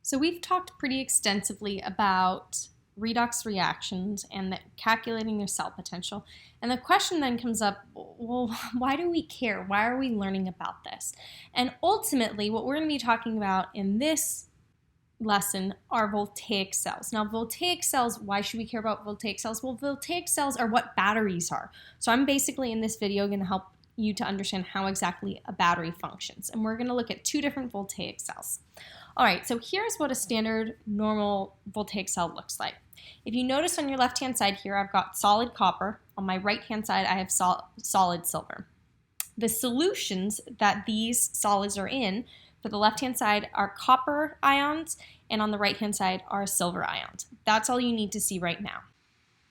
So we've talked pretty extensively about redox reactions and calculating their cell potential. And the question then comes up, well, why do we care? Why are we learning about this? And ultimately, what we're going to be talking about in this lesson are voltaic cells. Now, voltaic cells, why should we care about voltaic cells? Well, voltaic cells are what batteries are. So I'm basically in this video going to help you to understand how exactly a battery functions. And we're going to look at two different voltaic cells. All right, so here's what a standard normal voltaic cell looks like. If you notice on your left-hand side here, I've got solid copper. On my right-hand side, I have solid silver. The solutions that these solids are in for the left-hand side are copper ions, and on the right-hand side are silver ions. That's all you need to see right now.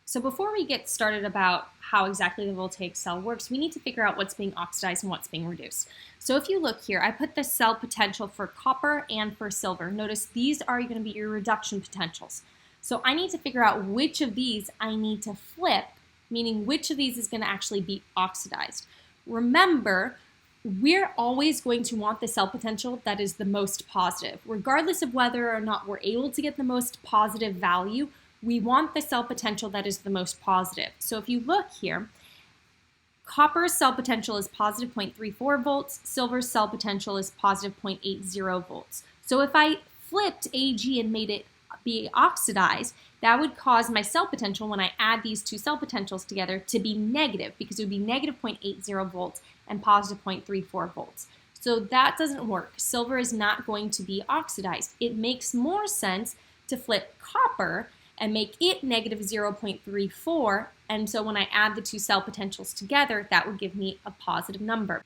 So before we get started about how exactly the voltaic cell works, we need to figure out what's being oxidized and what's being reduced. So if you look here, I put the cell potential for copper and for silver. Notice these are going to be your reduction potentials. So I need to figure out which of these I need to flip, meaning which of these is going to actually be oxidized. Remember, we're always going to want the cell potential that is the most positive. Regardless of whether or not we're able to get the most positive value, we want the cell potential that is the most positive. So if you look here, copper's cell potential is positive 0.34 volts, silver's cell potential is positive 0.80 volts. So if I flipped Ag and made it be oxidized, that would cause my cell potential, when I add these two cell potentials together, to be negative, because it would be negative 0.80 volts and positive 0.34 volts. So that doesn't work. Silver is not going to be oxidized. It makes more sense to flip copper and make it negative 0.34, and so when I add the two cell potentials together, that would give me a positive number.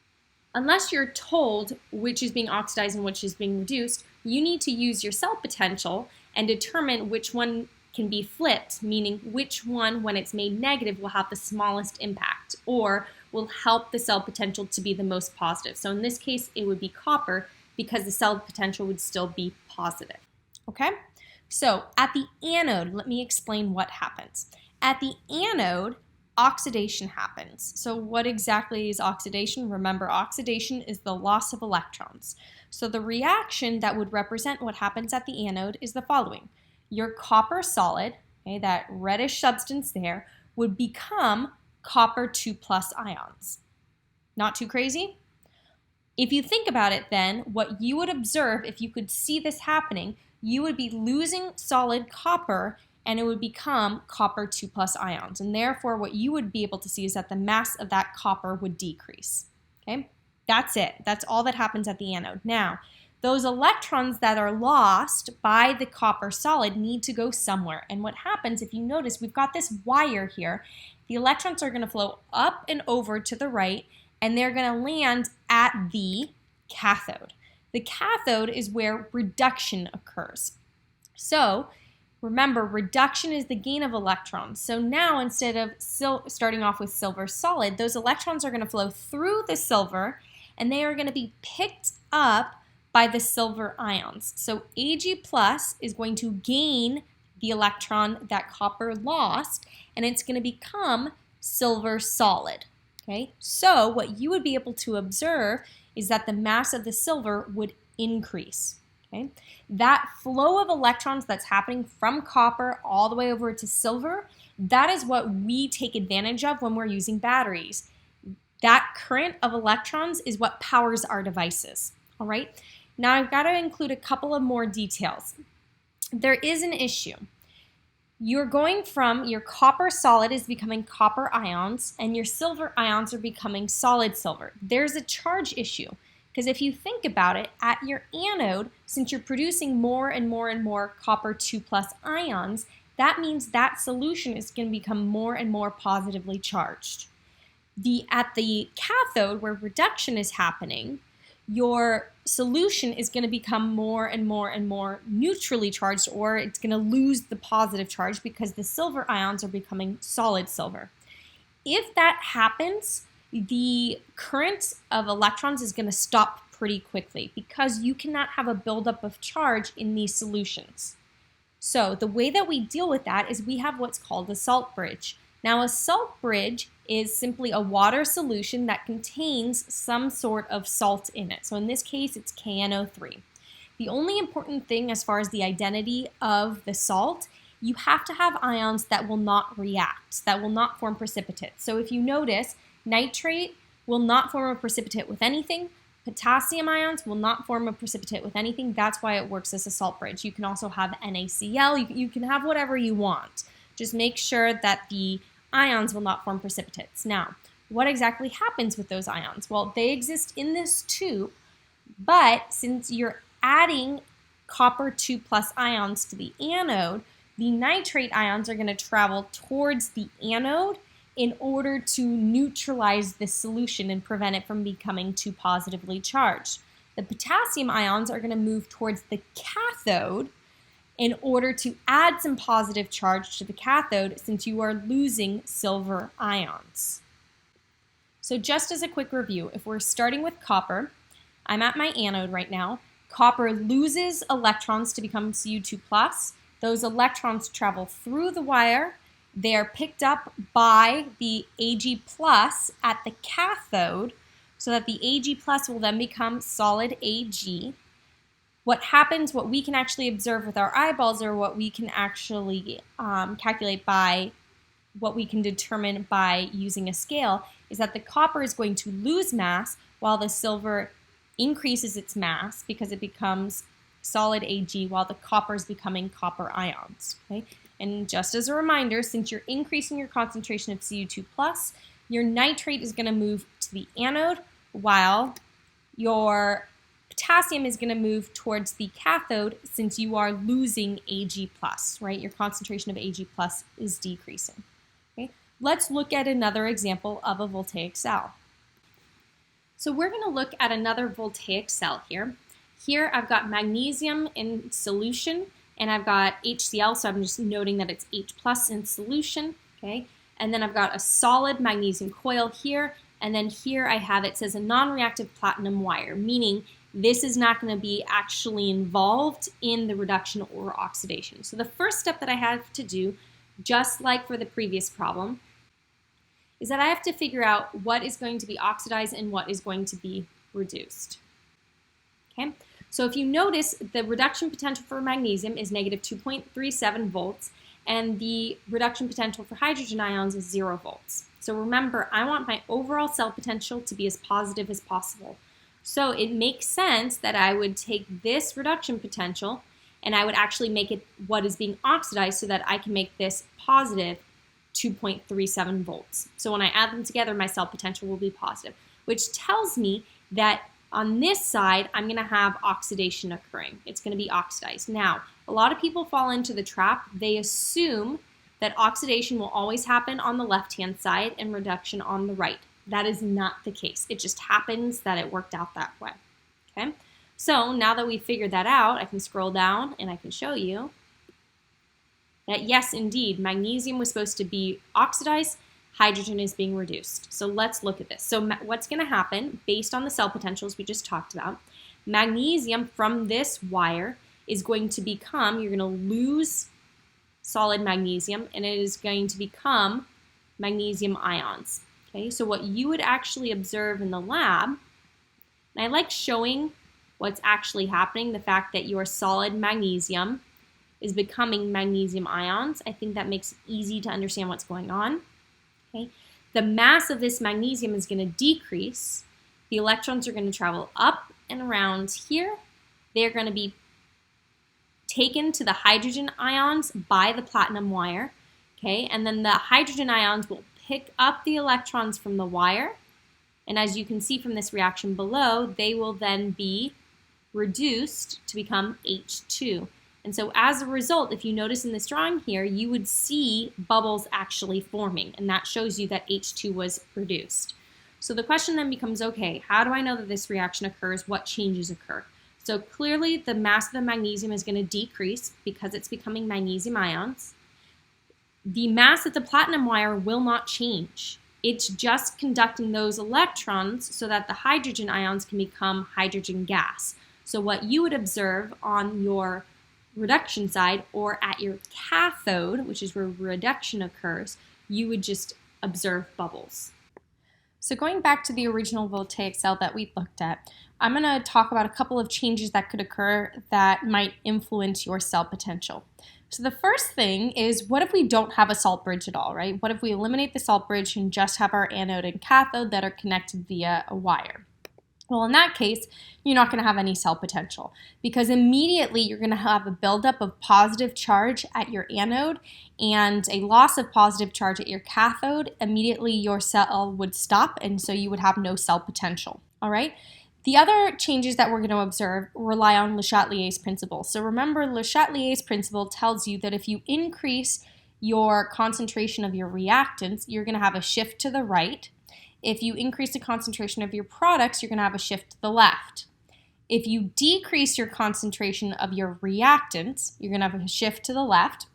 Unless you're told which is being oxidized and which is being reduced, you need to use your cell potential and determine which one can be flipped, meaning which one, when it's made negative, will have the smallest impact or will help the cell potential to be the most positive. So in this case, it would be copper, because the cell potential would still be positive. Okay? So at the anode, let me explain what happens. At the anode, oxidation happens. So what exactly is oxidation? Remember, oxidation is the loss of electrons. So the reaction that would represent what happens at the anode is the following. Your copper solid, okay, that reddish substance there, would become copper 2+ ions. Not too crazy? If you think about it then, what you would observe if you could see this happening, you would be losing solid copper and it would become copper 2+ ions. And therefore, what you would be able to see is that the mass of that copper would decrease. Okay? That's it. That's all that happens at the anode. Now, those electrons that are lost by the copper solid need to go somewhere. And what happens, if you notice, we've got this wire here. The electrons are going to flow up and over to the right, and they're going to land at the cathode. The cathode is where reduction occurs. So remember, reduction is the gain of electrons. So now, instead of starting off with silver solid, those electrons are going to flow through the silver, and they are going to be picked up by the silver ions. So Ag plus is going to gain the electron that copper lost, and it's going to become silver solid. Okay? So what you would be able to observe is that the mass of the silver would increase. Okay? That flow of electrons that's happening from copper all the way over to silver, that is what we take advantage of when we're using batteries. That current of electrons is what powers our devices. All right? Now I've got to include a couple of more details. There is an issue. You're going from your copper solid is becoming copper ions, and your silver ions are becoming solid silver. There's a charge issue, because if you think about it, at your anode, since you're producing more and more and more copper 2+ ions, that means that solution is going to become more and more positively charged. At the cathode, where reduction is happening, your solution is going to become more and more and more neutrally charged, or it's going to lose the positive charge because the silver ions are becoming solid silver. If that happens, the current of electrons is going to stop pretty quickly, because you cannot have a buildup of charge in these solutions. So the way that we deal with that is we have what's called a salt bridge. Now, a salt bridge is simply a water solution that contains some sort of salt in it. So in this case, it's KNO3. The only important thing as far as the identity of the salt, you have to have ions that will not react, that will not form precipitates. So if you notice, nitrate will not form a precipitate with anything. Potassium ions will not form a precipitate with anything. That's why it works as a salt bridge. You can also have NaCl. You can have whatever you want. Just make sure that the ions will not form precipitates. Now, what exactly happens with those ions? Well, they exist in this tube, but since you're adding copper 2+ ions to the anode, the nitrate ions are going to travel towards the anode in order to neutralize the solution and prevent it from becoming too positively charged. The potassium ions are going to move towards the cathode in order to add some positive charge to the cathode, since you are losing silver ions. So just as a quick review, if we're starting with copper, I'm at my anode right now. Copper loses electrons to become Cu2+. Those electrons travel through the wire. They are picked up by the Ag+ at the cathode, so that the Ag+ will then become solid Ag. What happens, what we can actually observe with our eyeballs, or what we can actually calculate by what we can determine by using a scale, is that the copper is going to lose mass while the silver increases its mass because it becomes solid Ag, while the copper is becoming copper ions. Okay? And just as a reminder, since you're increasing your concentration of Cu2+, your nitrate is going to move to the anode, while your potassium is going to move towards the cathode, since you are losing Ag+, right? Your concentration of Ag+ is decreasing. Okay? Let's look at another example of a voltaic cell. So we're going to look at another voltaic cell here. Here I've got magnesium in solution, and I've got HCl, so I'm just noting that it's H+ in solution, okay? And then I've got a solid magnesium coil here, and then here I have, it says a non-reactive platinum wire, meaning this is not going to be actually involved in the reduction or oxidation. So the first step that I have to do, just like for the previous problem, is that I have to figure out what is going to be oxidized and what is going to be reduced. Okay? So if you notice, the reduction potential for magnesium is negative 2.37 volts, and the reduction potential for hydrogen ions is 0 volts. So remember, I want my overall cell potential to be as positive as possible. So it makes sense that I would take this reduction potential and I would actually make it what is being oxidized, so that I can make this positive 2.37 volts. So when I add them together, my cell potential will be positive, which tells me that on this side, I'm going to have oxidation occurring. It's going to be oxidized. Now, a lot of people fall into the trap. They assume that oxidation will always happen on the left-hand side and reduction on the right. That is not the case. It just happens that it worked out that way. Okay? So now that we've figured that out, I can scroll down and I can show you that yes, indeed, magnesium was supposed to be oxidized, hydrogen is being reduced. So let's look at this. So what's going to happen, based on the cell potentials we just talked about, magnesium from this wire is going to become, you're going to lose solid magnesium, and it is going to become magnesium ions. Okay, so what you would actually observe in the lab, and I like showing what's actually happening, the fact that your solid magnesium is becoming magnesium ions. I think that makes it easy to understand what's going on. Okay, the mass of this magnesium is going to decrease. The electrons are going to travel up and around here. They're going to be taken to the hydrogen ions by the platinum wire. Okay, and then the hydrogen ions will pick up the electrons from the wire, and as you can see from this reaction below, they will then be reduced to become H2. And so as a result, if you notice in this drawing here, you would see bubbles actually forming, and that shows you that H2 was produced. So the question then becomes, okay, how do I know that this reaction occurs? What changes occur? So clearly the mass of the magnesium is going to decrease because it's becoming magnesium ions. The mass of the platinum wire will not change. It's just conducting those electrons so that the hydrogen ions can become hydrogen gas. So what you would observe on your reduction side, or at your cathode, which is where reduction occurs, you would just observe bubbles. So going back to the original voltaic cell that we looked at, I'm going to talk about a couple of changes that could occur that might influence your cell potential. So the first thing is, what if we don't have a salt bridge at all, right? What if we eliminate the salt bridge and just have our anode and cathode that are connected via a wire? Well, in that case, you're not going to have any cell potential, because immediately you're going to have a buildup of positive charge at your anode and a loss of positive charge at your cathode. Immediately your cell would stop, and so you would have no cell potential. All right? The other changes that we're going to observe rely on Le Chatelier's principle. So remember, Le Chatelier's principle tells you that if you increase your concentration of your reactants, you're going to have a shift to the right. If you increase the concentration of your products, you're going to have a shift to the left. If you decrease your concentration of your reactants, you're going to have a shift to the left.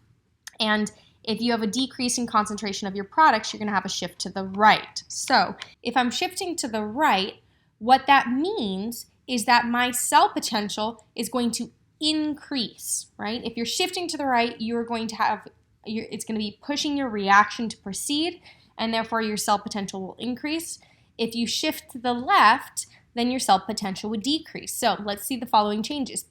And if you have a decrease in concentration of your products, you're going to have a shift to the right. So if I'm shifting to the right, what that means is that my cell potential is going to increase, right? If you're shifting to the right, you're going to have, it's going to be pushing your reaction to proceed, and therefore your cell potential will increase. If you shift to the left, then your cell potential would decrease. So let's see the following changes.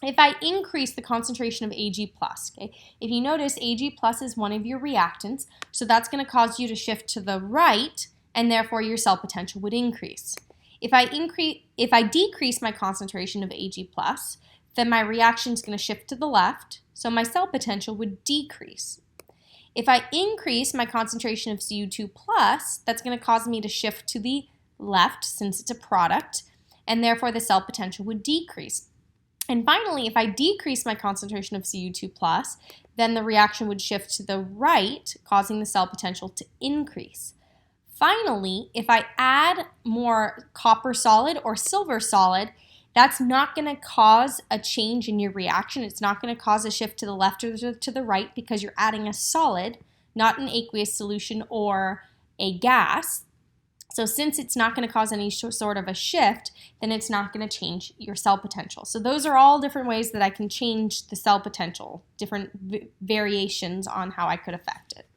If I increase the concentration of Ag+, okay, if you notice, Ag+ is one of your reactants, so that's going to cause you to shift to the right, and therefore your cell potential would increase. If I decrease my concentration of Ag+, then my reaction is going to shift to the left, so my cell potential would decrease. If I increase my concentration of Cu2+, that's going to cause me to shift to the left since it's a product, and therefore the cell potential would decrease. And finally, if I decrease my concentration of Cu2+, then the reaction would shift to the right, causing the cell potential to increase. Finally, if I add more copper solid or silver solid, that's not going to cause a change in your reaction. It's not going to cause a shift to the left or to the right, because you're adding a solid, not an aqueous solution or a gas. So since it's not going to cause any sort of a shift, then it's not going to change your cell potential. So those are all different ways that I can change the cell potential, different variations on how I could affect it.